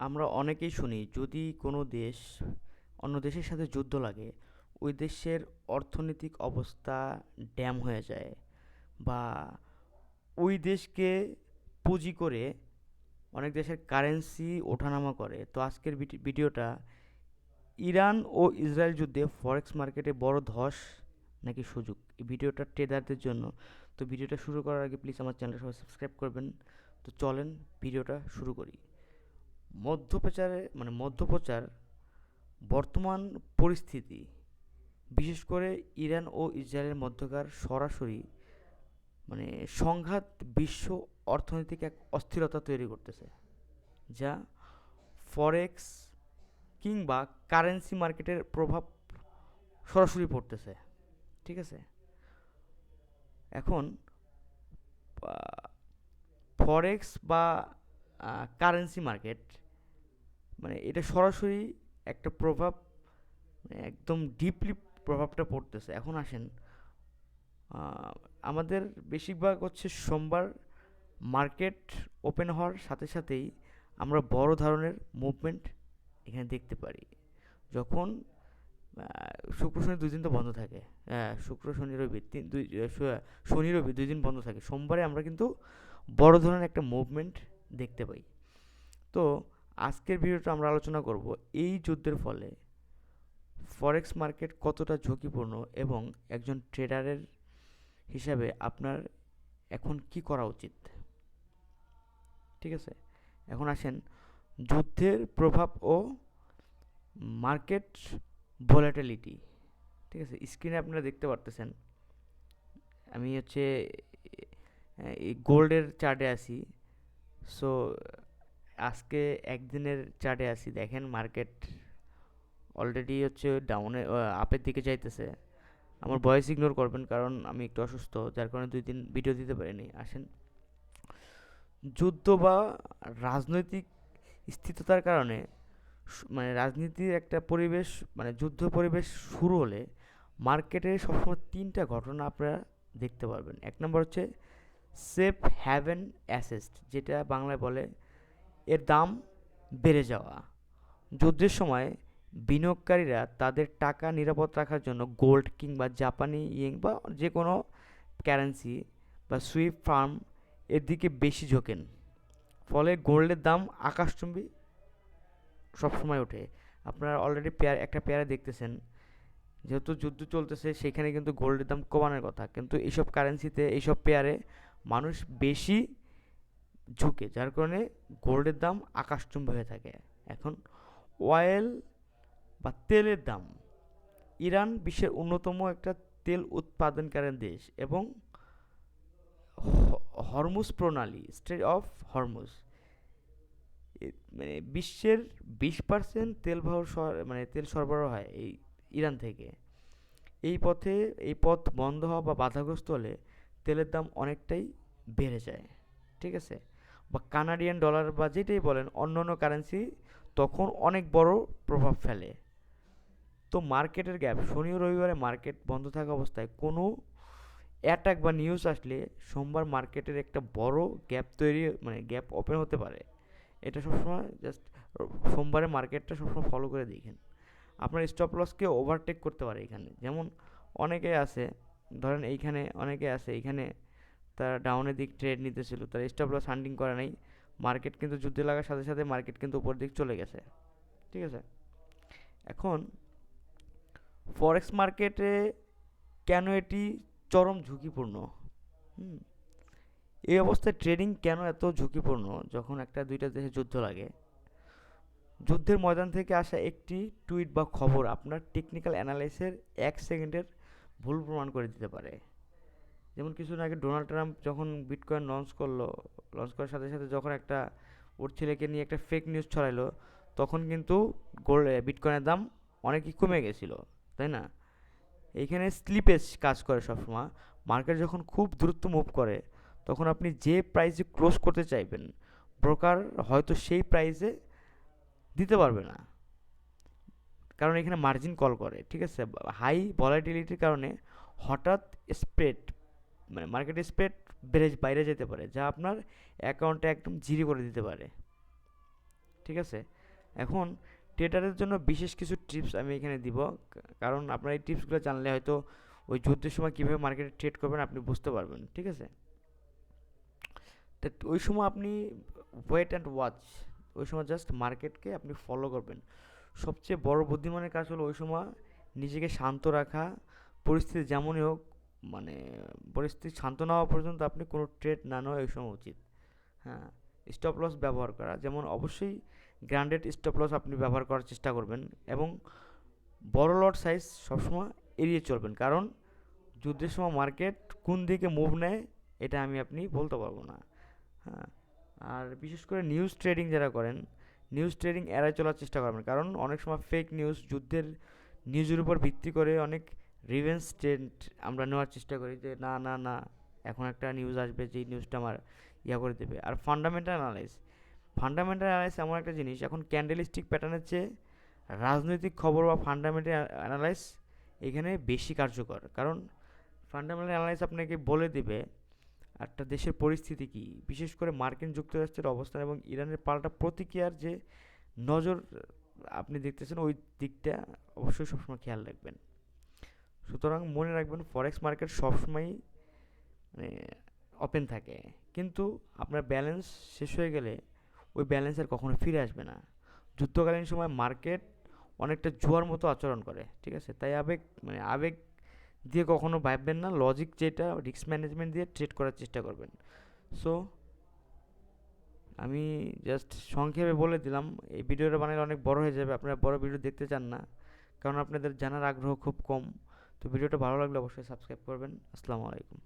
আমরা অনেকেই শুনি যদি কোনো দেশ অন্য দেশের সাথে যুদ্ধ লাগে ওই দেশের অর্থনৈতিক অবস্থা ড্যাম হয়ে যায় বা ওই দেশকে পুঁজি করে অনেক দেশের কারেন্সি ওঠানামা করে। তো আজকের ভিডিওটা ইরান ও ইসরায়েল যুদ্ধে ফরেক্স মার্কেটে বড় ধস নাকি সুযোগ, এই ভিডিওটা ট্রেডারদের জন্য। তো ভিডিওটা শুরু করার আগে প্লিজ আমার চ্যানেলটা সবাই সাবস্ক্রাইব করবেন। তো চলেন ভিডিওটা শুরু করি। মধ্যপ্রচার বর্তমান পরিস্থিতি, বিশেষ করে ইরান ও ইসরায়েলের মধ্যকার সরাসরি মানে সংঘাত বিশ্ব অর্থনৈতিক এক অস্থিরতা তৈরি করতেছে, যা ফরেক্স কিংবা কারেন্সি মার্কেটের প্রভাব সরাসরি পড়তেছে। ঠিক আছে, এখন ফরেক্স বা কারেন্সি মার্কেট এটা সরাসরি একটা প্রভাব, একদম ডিপলি প্রভাবটা পড়তেছে। এখন আসেন, আমাদের বেশিরভাগ হচ্ছে সোমবার মার্কেট ওপেন হওয়ার সাথে সাথেই আমরা বড় ধরনের মুভমেন্ট এখানে দেখতে পারি। যখন শুক্র শনি ২ দিন তো বন্ধ থাকে, হ্যাঁ শুক্র শনি রবি শনি রবি ২ দিন বন্ধ থাকে, সোমবারে আমরা কিন্তু বড় ধরনের একটা মুভমেন্ট দেখতে পাই। তো আজকের ভিডিওটা আমরা আলোচনা করব এই যুদ্ধের ফলে ফরেক্স মার্কেট কতটা ঝুঁকিপূর্ণ এবং একজন ট্রেডারের হিসাবে আপনার এখন কি করা উচিত। ঠিক আছে, এখন আসেন যুদ্ধের প্রভাব ও মার্কেট ভোলাটিলিটি। ঠিক আছে, স্ক্রিনে আপনারা দেখতে পারতেছেন, আমি হচ্ছে এই গোল্ডের চার্টে আছি। সো আজকে একদিনের চার্টে আছি, দেখেন মার্কেট অলরেডি হচ্ছে ডাউনে আপের দিকে যাইতেছে। আমার ভয়েস ইগনোর করবেন কারণ আমি একটু অসুস্থ, যার কারণে 2 দিন ভিডিও দিতে পারিনি। আসেন, যুদ্ধ বা রাজনৈতিক স্থিরতার কারণে রাজনীতির একটা পরিবেশ, যুদ্ধ পরিবেশ শুরু হলে মার্কেটে সবসময় 3টা ঘটনা আপনারা দেখতে পারবেন। এক নম্বর হচ্ছে সেফ হ্যাভেন অ্যাসেস্ট, যেটা বাংলায় বলে এর দাম বেড়ে যাওয়া। যুদ্ধের সময় বিনিয়োগকারীরা তাদের টাকা নিরাপদ রাখার জন্য গোল্ড কিংবা জাপানি ইয়েন বা যে কোনো কারেন্সি বা সুইপ ফার্ম এর দিকে বেশি ঝোঁকেন। ফলে গোল্ডের দাম আকাশচুম্বী সবসময় ওঠে। আপনারা অলরেডি একটা পেয়ারে দেখতেছেন, যেহেতু যুদ্ধ চলতেছে সেখানে কিন্তু গোল্ডের দাম কমানোর কথা, কিন্তু এইসব কারেন্সিতে এইসব পেয়ারে মানুষ বেশি ঝুঁকে, যার কারণে গোল্ডের দাম আকাশচুম্বী হয়ে থাকে। এখন অয়েল বা তেলের দাম, ইরান বিশ্বের অন্যতম একটা তেল উৎপাদনকারী দেশ এবং হরমুজ প্রণালী, স্ট্রেট অফ হরমুজ, বিশ্বের 20% তেল তেল সরবরাহ হয় এই ইরান থেকে। এই পথ বন্ধ হওয়া বা বাধাগ্রস্ত হলে তেলের দাম অনেকটাই বেড়ে যায়। ঠিক আছে, বা কানাডিয়ান ডলার বা যেটাই বলেন অন্য অন্য কারেন্সি তখন অনেক বড় প্রভাব ফেলে। তো মার্কেটের গ্যাপ, শনি ও রবিবারে মার্কেট বন্ধ থাকা অবস্থায় কোনো অ্যাটাক বা নিউজ আসলে সোমবার মার্কেটের একটা বড় গ্যাপ তৈরি, গ্যাপ ওপেন হতে পারে। এটা সবসময় জাস্ট সোমবারে মার্কেটটা সবসময় ফলো করে দেখেন। আপনার স্টপ লসকে ওভারটেক করতে পারে এখানে, যেমন অনেকে আছে, ধরেন এইখানে অনেকে আছে, এইখানে তারা ডাউনের দিক ট্রেড নিতেছিল, তারা স্টপ লস হান্টিং করে নাই, মার্কেট কিন্তু যুদ্ধে লাগার সাথে সাথে মার্কেট কিন্তু উপর দিক চলে গেছে। ঠিক আছে, এখন ফরেক্স মার্কেটে কেন এটি চরম ঝুঁকিপূর্ণ? হুম, এই অবস্থায় ট্রেডিং কেন এত ঝুঁকিপূর্ণ? যখন একটা দুইটা দেশে যুদ্ধ লাগে, যুদ্ধের ময়দান থেকে আসা একটি টুইট বা খবর আপনার টেকনিক্যাল অ্যানালাইসের 1 সেকেন্ডের ভুল প্রমাণ করে দিতে পারে। যেমন কিছুদিন আগে ডোনাল্ড ট্রাম্প যখন বিটকয়েন লঞ্চ করার সাথে সাথে যখন একটা ওর ছেলেকে নিয়ে একটা ফেক নিউজ ছড়াইলো, তখন কিন্তু বিটকয়েনের দাম অনেকই কমে গেছিলো, তাই না? এইখানে স্লিপেজ কাজ করে সবসময়। মার্কেট যখন খুব দ্রুত মুভ করে তখন আপনি যে প্রাইসে ক্লোজ করতে চাইবেন, ব্রোকার হয়তো সেই প্রাইসে দিতে পারবে না, কারণ এখানে মার্জিন কল করে। ঠিক আছে, হাই ভলাটিলিটির কারণে হঠাৎ স্প্রেড, মার্কেটের স্প্রেড বাইরে যেতে পারে, যা আপনার অ্যাকাউন্টে একদম জিরো করে দিতে পারে। ঠিক আছে? এখন ট্রেডারের জন্য বিশেষ কিছু টিপস আমি এখানে দিব, কারণ আপনার এই টিপসগুলো জানলে হয়তো ওই যুদ্ধের সময় কীভাবে মার্কেটে ট্রেড করবেন আপনি বুঝতে পারবেন, ঠিক আছে? তা ওই সময় আপনি ওয়েট অ্যান্ড ওয়াচ, ওই সময় জাস্ট মার্কেটকে আপনি ফলো করবেন। সবচেয়ে বড় বুদ্ধিমানের কাজ হলো ওই সময় নিজেকে শান্ত রাখা, পরিস্থিতি যেমনই হোক, মানে পরিস্থিতি শান্ত না হওয়া পর্যন্ত আপনি কোনো ট্রেড না নেওয়া এই সময় উচিত। হ্যাঁ, স্টপ লস ব্যবহার করা, যেমন অবশ্যই গ্র্যান্ডেড স্টপ লস আপনি ব্যবহার করার চেষ্টা করবেন, এবং বড় লট সাইজ সবসময় এড়িয়ে চলবেন, কারণ যুদ্ধের সময় মার্কেট কোন দিকে মুভ নেয় এটা আপনি বলতে পারবো না। হ্যাঁ, আর বিশেষ করে নিউজ ট্রেডিং যারা করেন, নিউজ ট্রেডিং এড়াই চলার চেষ্টা করবেন, কারণ অনেক সময় ফেক নিউজ, যুদ্ধের নিউজের উপর ভিত্তি করে অনেক রিভেঞ্জ ট্রেন্ড আমরা নেওয়ার চেষ্টা করি, যে না না না এখন একটা নিউজ আসবে যেই নিউজটা আমার করে দেবে। আর ফান্ডামেন্টাল অ্যানালাইস এমন একটা জিনিস, এখন ক্যান্ডেলস্টিক প্যাটার্নের চেয়ে রাজনৈতিক খবর বা ফান্ডামেন্টাল অ্যানালাইস এখানে বেশি কার্যকর, কারণ ফান্ডামেন্টাল অ্যানালাইস আপনাকে বলে দিবে একটা দেশের পরিস্থিতি কী, বিশেষ করে মার্কিন যুক্তরাষ্ট্রের অবস্থান এবং ইরানের পাল্টা প্রতিক্রিয়ার যে নজর আপনি দেখতেছেন, ওই দিকটা অবশ্যই সবসময় খেয়াল রাখবেন। সুতরাং মনে রাখবেন, ফরেক্স মার্কেট সবসময়ই মানে ওপেন থাকে, কিন্তু আপনার ব্যালেন্স শেষ হয়ে গেলে ওই ব্যালেন্স আর কখনো ফিরে আসবে না। যুদ্ধকালীন সময় মার্কেট অনেকটা জুয়ার মতো আচরণ করে, ঠিক আছে? তাই আবেগ দিয়ে কখনো ভাববেন না, লজিক যেটা রিস্ক ম্যানেজমেন্ট দিয়ে ট্রেড করার চেষ্টা করবেন। সো আমি জাস্ট সংক্ষেপে বলে দিলাম, এই ভিডিওটা বানালে অনেক বড় হয়ে যাবে, আপনারা বড় ভিডিও দেখতে চান না, কারণ আপনাদের জানার আগ্রহ খুব কম। তো ভিডিওটা ভালো লাগলে অবশ্যই সাবস্ক্রাইব করবেন। আসসালামু আলাইকুম।